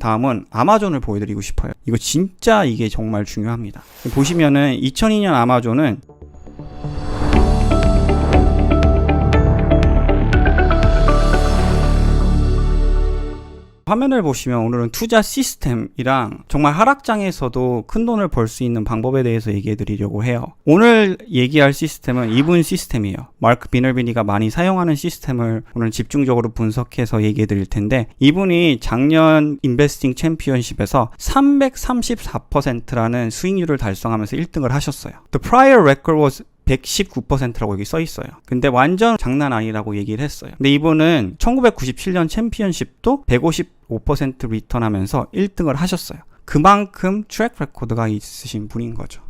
다음은 아마존을 보여드리고 싶어요. 이거 진짜 이게 정말 중요합니다. 보시면은 2002년 아마존은 화면을 보시면 오늘은 투자 시스템이랑 정말 하락장에서도 큰 돈을 벌 수 있는 방법에 대해서 얘기해 드리려고 해요. 오늘 얘기할 시스템은 이분 시스템이에요. 마크 비널비니가 많이 사용하는 시스템을 오늘 집중적으로 분석해서 얘기해 드릴 텐데, 이분이 작년 인베스팅 챔피언십에서 334%라는 수익률을 달성하면서 1등을 하셨어요. The prior record was 119%라고 여기 써 있어요. 근데 완전 장난 아니라고 얘기를 했어요. 근데 이분은 1997년 챔피언십도 155% 리턴하면서 1등을 하셨어요. 그만큼 트랙 레코드가 있으신 분인 거죠.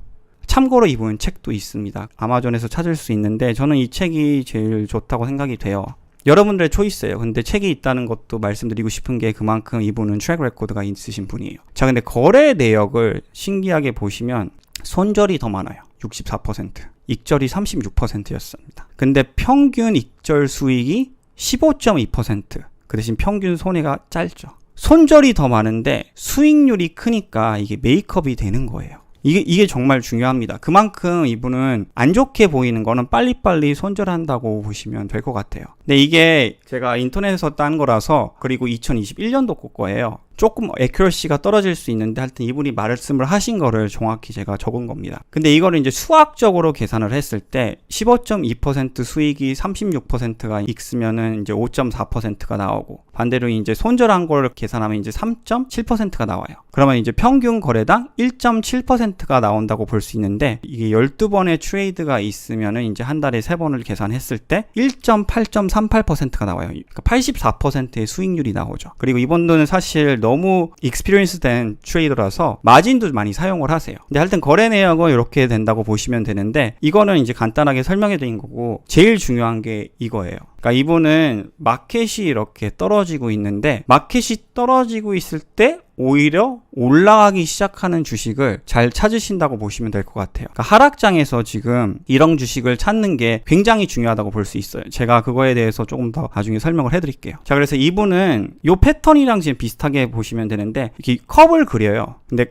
참고로 이분 책도 있습니다. 아마존에서 찾을 수 있는데 저는 이 책이 제일 좋다고 생각이 돼요. 여러분들의 초이스예요. 근데 책이 있다는 것도 말씀드리고 싶은 게 그만큼 이분은 트랙 레코드가 있으신 분이에요. 자, 근데 거래 내역을 신기하게 보시면 손절이 더 많아요. 64%. 익절이 36%였습니다. 근데 평균 익절 수익이 15.2%. 그 대신 평균 손해가 짧죠. 손절이 더 많은데 수익률이 크니까 이게 메이크업이 되는 거예요. 이게 정말 중요합니다. 그만큼 이분은 안 좋게 보이는 거는 빨리빨리 손절한다고 보시면 될 것 같아요. 근데 이게 제가 인터넷에서 딴 거라서, 그리고 2021년도 거예요. 조금 애큐러시가 떨어질 수 있는데 하여튼 이분이 말씀을 하신 거를 정확히 제가 적은 겁니다. 근데 이거를 이제 수학적으로 계산을 했을 때 15.2% 수익이 36%가 있으면은 이제 5.4%가 나오고, 반대로 이제 손절한 걸 계산하면 이제 3.7%가 나와요. 그러면 이제 평균 거래당 1.7%가 나온다고 볼 수 있는데, 이게 12번의 트레이드가 있으면은 이제 한 달에 3번을 계산했을 때 1.838%가 나와요. 그러니까 84%의 수익률이 나오죠. 그리고 이분들은 사실 너무 익스피리언스된 트레이더라서 마진도 많이 사용을 하세요. 근데 하여튼 거래 내역은 이렇게 된다고 보시면 되는데, 이거는 이제 간단하게 설명해 드린 거고, 제일 중요한 게 이거예요. 그러니까 이분은 마켓이 이렇게 떨어지고 있는데, 마켓이 떨어지고 있을 때 오히려 올라가기 시작하는 주식을 잘 찾으신다고 보시면 될 것 같아요. 그러니까 하락장에서 지금 이런 주식을 찾는 게 굉장히 중요하다고 볼 수 있어요. 제가 그거에 대해서 조금 더 나중에 설명을 해드릴게요. 자, 그래서 이분은 이 패턴이랑 지금 비슷하게 보시면 되는데, 이렇게 컵을 그려요. 근데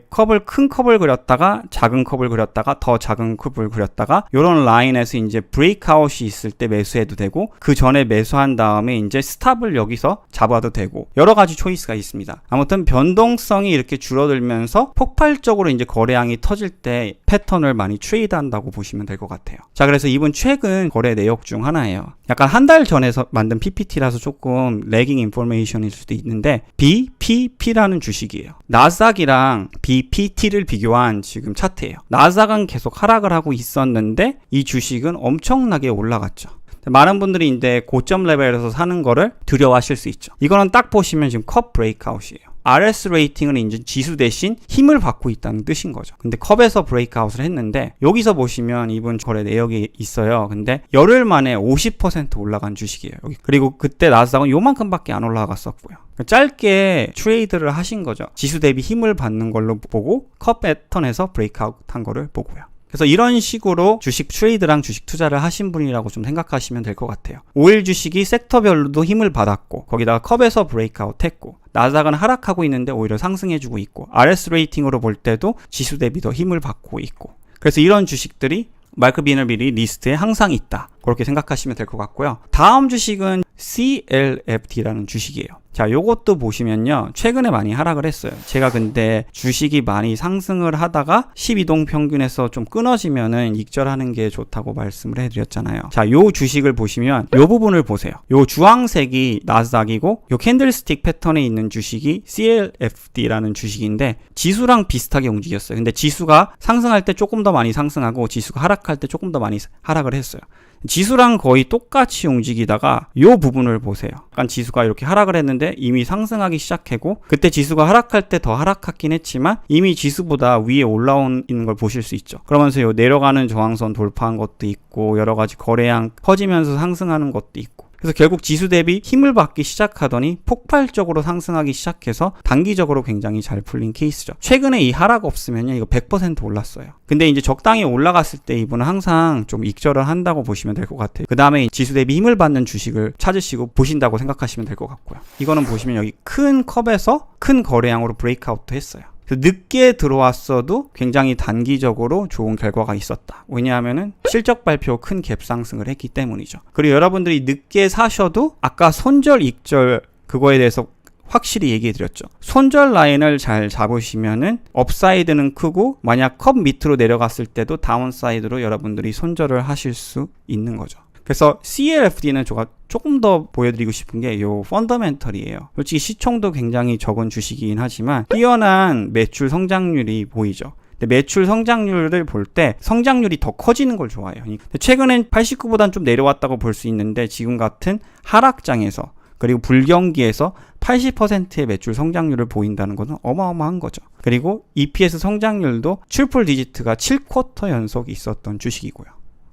큰 컵을 그렸다가 작은 컵을 그렸다가 더 작은 컵을 그렸다가, 이런 라인에서 이제 브레이크아웃이 있을 때 매수해도 되고, 그 전에 매수한 다음에 이제 스탑을 여기서 잡아도 되고, 여러 가지 초이스가 있습니다. 아무튼 변동성이 이렇게 줄어들면서 폭발적으로 이제 거래량이 터질 때 패턴을 많이 트레이드 한다고 보시면 될 것 같아요. 자, 그래서 이분 최근 거래 내역 중 하나예요. 약간 한 달 전에서 만든 PPT라서 조금 레깅 인포메이션일 수도 있는데, BPP라는 주식이에요. 나스닥이랑 BPT를 비교한 지금 차트예요. 나스닥은 계속 하락을 하고 있었는데 이 주식은 엄청나게 올라갔죠. 많은 분들이 이제 고점 레벨에서 사는 거를 두려워하실 수 있죠. 이거는 딱 보시면 지금 컵 브레이크아웃이에요. RS 레이팅은 이제 지수 대신 힘을 받고 있다는 뜻인 거죠. 근데 컵에서 브레이크아웃을 했는데, 여기서 보시면 이분 거래 내역이 있어요. 근데 열흘 만에 50% 올라간 주식이에요. 여기. 그리고 그때 나스닥은 요만큼밖에 안 올라갔었고요. 짧게 트레이드를 하신 거죠. 지수 대비 힘을 받는 걸로 보고 컵 패턴에서 브레이크아웃 한 거를 보고요. 그래서 이런 식으로 주식 트레이드랑 주식 투자를 하신 분이라고 좀 생각하시면 될 것 같아요. 오일 주식이 섹터별로도 힘을 받았고, 거기다가 컵에서 브레이크아웃 했고, 나스닥은 하락하고 있는데 오히려 상승해주고 있고, RS 레이팅으로 볼 때도 지수 대비 더 힘을 받고 있고, 그래서 이런 주식들이 마크 비널비니 리스트에 항상 있다. 그렇게 생각하시면 될 것 같고요. 다음 주식은 CLFD라는 주식이에요. 자, 요것도 보시면요, 최근에 많이 하락을 했어요. 제가 근데 주식이 많이 상승을 하다가 12동 평균에서 좀 끊어지면은 익절하는 게 좋다고 말씀을 해드렸잖아요. 자, 요 주식을 보시면 요 부분을 보세요. 요 주황색이 나스닥이고, 요 캔들스틱 패턴에 있는 주식이 CLFD라는 주식인데, 지수랑 비슷하게 움직였어요. 근데 지수가 상승할 때 조금 더 많이 상승하고, 지수가 하락할 때 조금 더 많이 하락을 했어요. 지수랑 거의 똑같이 움직이다가 요 부분을 보세요. 약간 지수가 이렇게 하락을 했는데 이미 상승하기 시작하고, 그때 지수가 하락할 때 더 하락하긴 했지만 이미 지수보다 위에 올라오는 걸 보실 수 있죠. 그러면서 요 내려가는 저항선 돌파한 것도 있고, 여러 가지 거래량 퍼지면서 상승하는 것도 있고, 그래서 결국 지수 대비 힘을 받기 시작하더니 폭발적으로 상승하기 시작해서 단기적으로 굉장히 잘 풀린 케이스죠. 최근에 이 하락 없으면요, 이거 100% 올랐어요. 근데 이제 적당히 올라갔을 때 이분은 항상 좀 익절을 한다고 보시면 될 것 같아요. 그 다음에 지수 대비 힘을 받는 주식을 찾으시고 보신다고 생각하시면 될 것 같고요. 이거는 보시면 여기 큰 컵에서 큰 거래량으로 브레이크아웃도 했어요. 늦게 들어왔어도 굉장히 단기적으로 좋은 결과가 있었다. 왜냐하면은 실적 발표 큰 갭 상승을 했기 때문이죠. 그리고 여러분들이 늦게 사셔도 아까 손절, 익절 그거에 대해서 확실히 얘기해 드렸죠. 손절 라인을 잘 잡으시면은 업사이드는 크고 만약 컵 밑으로 내려갔을 때도 다운사이드로 여러분들이 손절을 하실 수 있는 거죠. 그래서 CLFD는 제가 조금 더 보여드리고 싶은 게 요 펀더멘털이에요. 솔직히 시총도 굉장히 적은 주식이긴 하지만 뛰어난 매출 성장률이 보이죠. 근데 매출 성장률을 볼 때 성장률이 더 커지는 걸 좋아해요. 최근엔 89보다는 좀 내려왔다고 볼 수 있는데 지금 같은 하락장에서 그리고 불경기에서 80%의 매출 성장률을 보인다는 것은 어마어마한 거죠. 그리고 EPS 성장률도 트리플 디지트가 7쿼터 연속 있었던 주식이고요.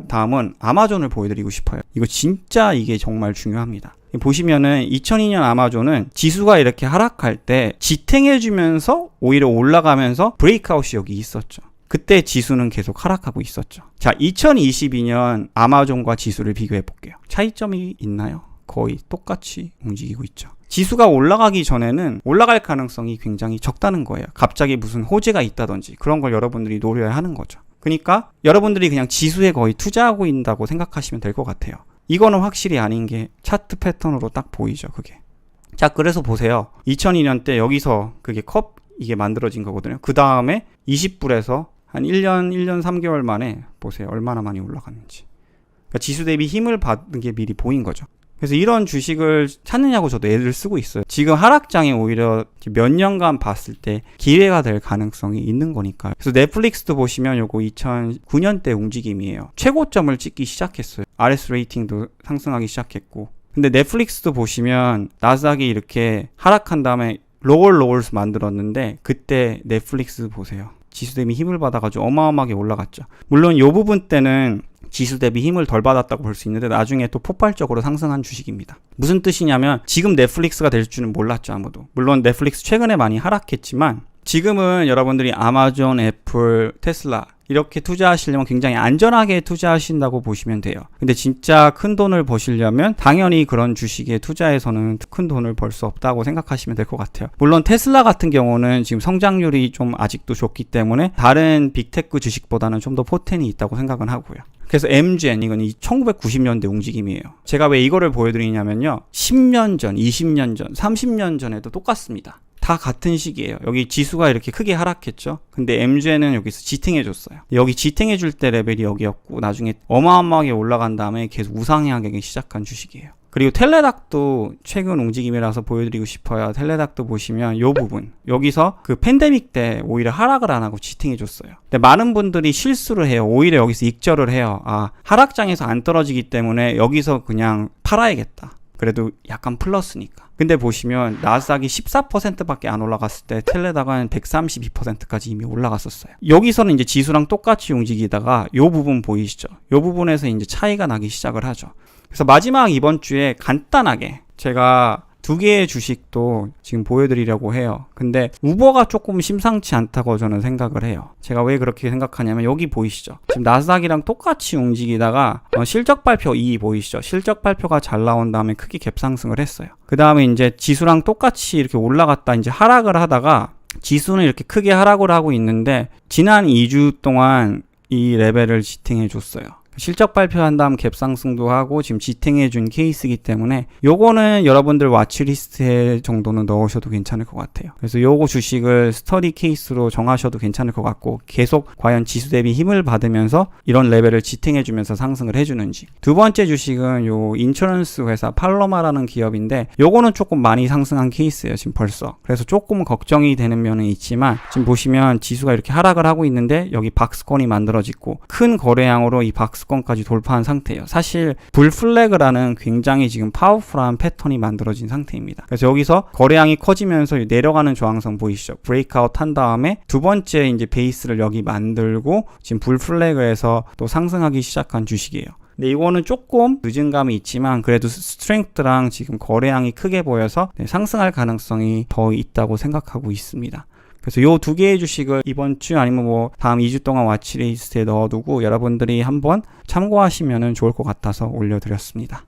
다음은 아마존을 보여드리고 싶어요. 이거 진짜 이게 정말 중요합니다. 보시면은 2002년 아마존은 지수가 이렇게 하락할 때 지탱해주면서 오히려 올라가면서 브레이크아웃이 여기 있었죠. 그때 지수는 계속 하락하고 있었죠. 자, 2022년 아마존과 지수를 비교해 볼게요. 차이점이 있나요? 거의 똑같이 움직이고 있죠. 지수가 올라가기 전에는 올라갈 가능성이 굉장히 적다는 거예요. 갑자기 무슨 호재가 있다든지 그런 걸 여러분들이 노려야 하는 거죠. 그러니까 여러분들이 그냥 지수에 거의 투자하고 있다고 생각하시면 될 것 같아요. 이거는 확실히 아닌 게 차트 패턴으로 딱 보이죠, 그게. 자, 그래서 보세요. 2002년 때 여기서 그게 이게 만들어진 거거든요. 그 다음에 20불에서 한 1년 3개월 만에 보세요. 얼마나 많이 올라갔는지. 그러니까 지수 대비 힘을 받는 게 미리 보인 거죠. 그래서 이런 주식을 찾느냐고 저도 애를 쓰고 있어요. 지금 하락장에 오히려 몇 년간 봤을 때 기회가 될 가능성이 있는 거니까요. 그래서 넷플릭스도 보시면 요거 2009년대 움직임이에요. 최고점을 찍기 시작했어요. RS 레이팅도 상승하기 시작했고. 근데 넷플릭스도 보시면 나스닥이 이렇게 하락한 다음에 로얼스 만들었는데 그때 넷플릭스 보세요. 지수 대비 힘을 받아가지고 어마어마하게 올라갔죠. 물론 요 부분 때는 지수 대비 힘을 덜 받았다고 볼 수 있는데 나중에 또 폭발적으로 상승한 주식입니다. 무슨 뜻이냐면 지금 넷플릭스가 될 줄은 몰랐죠, 아무도. 물론 넷플릭스 최근에 많이 하락했지만 지금은 여러분들이 아마존, 애플, 테슬라 이렇게 투자하시려면 굉장히 안전하게 투자하신다고 보시면 돼요. 근데 진짜 큰 돈을 버시려면 당연히 그런 주식에 투자해서는 큰 돈을 벌 수 없다고 생각하시면 될 것 같아요. 물론 테슬라 같은 경우는 지금 성장률이 좀 아직도 좋기 때문에 다른 빅테크 주식보다는 좀 더 포텐이 있다고 생각은 하고요. 그래서 MGN 이건 1990년대 움직임이에요. 제가 왜 이거를 보여드리냐면요. 10년 전, 20년 전, 30년 전에도 똑같습니다. 다 같은 시기예요. 여기 지수가 이렇게 크게 하락했죠. 근데 MGN은 여기서 지탱해줬어요. 여기 지탱해줄 때 레벨이 여기였고 나중에 어마어마하게 올라간 다음에 계속 우상향하기 시작한 주식이에요. 그리고 텔레닥도 최근 움직임이라서 보여드리고 싶어요. 텔레닥도 보시면 이 부분 여기서 그 팬데믹 때 오히려 하락을 안 하고 지탱해줬어요. 근데 많은 분들이 실수를 해요. 오히려 여기서 익절을 해요. 하락장에서 안 떨어지기 때문에 여기서 그냥 팔아야겠다. 그래도 약간 플러스니까. 근데 보시면 나스닥이 14%밖에 안 올라갔을 때 텔레닥은 132%까지 이미 올라갔었어요. 여기서는 이제 지수랑 똑같이 움직이다가 요 부분 보이시죠? 요 부분에서 이제 차이가 나기 시작을 하죠. 그래서 마지막 이번 주에 간단하게 제가 두 개의 주식도 지금 보여드리려고 해요. 근데 우버가 조금 심상치 않다고 저는 생각을 해요. 제가 왜 그렇게 생각하냐면 여기 보이시죠? 지금 나스닥이랑 똑같이 움직이다가 실적 발표 2 보이시죠? 실적 발표가 잘 나온 다음에 크게 갭 상승을 했어요. 그 다음에 이제 지수랑 똑같이 이렇게 올라갔다 이제 하락을 하다가 지수는 이렇게 크게 하락을 하고 있는데 지난 2주 동안 이 레벨을 지탱해 줬어요. 실적 발표한 다음 갭 상승도 하고 지금 지탱해 준 케이스이기 때문에 요거는 여러분들 와치리스트에 정도는 넣으셔도 괜찮을 것 같아요. 그래서 요거 주식을 스터디 케이스로 정하셔도 괜찮을 것 같고 계속 과연 지수 대비 힘을 받으면서 이런 레벨을 지탱해 주면서 상승을 해주는지. 두 번째 주식은 요 인슈런스 회사 팔로마라는 기업인데 요거는 조금 많이 상승한 케이스예요, 지금 벌써. 그래서 조금 걱정이 되는 면은 있지만 지금 보시면 지수가 이렇게 하락을 하고 있는데 여기 박스권이 만들어지고 큰 거래량으로 이 박스권까지 돌파한 상태예요. 사실 불플래그라는 굉장히 지금 파워풀한 패턴이 만들어진 상태입니다. 그래서 여기서 거래량이 커지면서 내려가는 저항선 보이시죠? 브레이크아웃 한 다음에 두 번째 이제 베이스를 여기 만들고 지금 불플래그에서 또 상승하기 시작한 주식이에요. 근데 이거는 조금 늦은 감이 있지만 그래도 스트렝스랑 지금 거래량이 크게 보여서 상승할 가능성이 더 있다고 생각하고 있습니다. 그래서 요 두 개의 주식을 이번 주 아니면 뭐 다음 2주 동안 와치리스트에 넣어두고 여러분들이 한번 참고하시면 좋을 것 같아서 올려드렸습니다.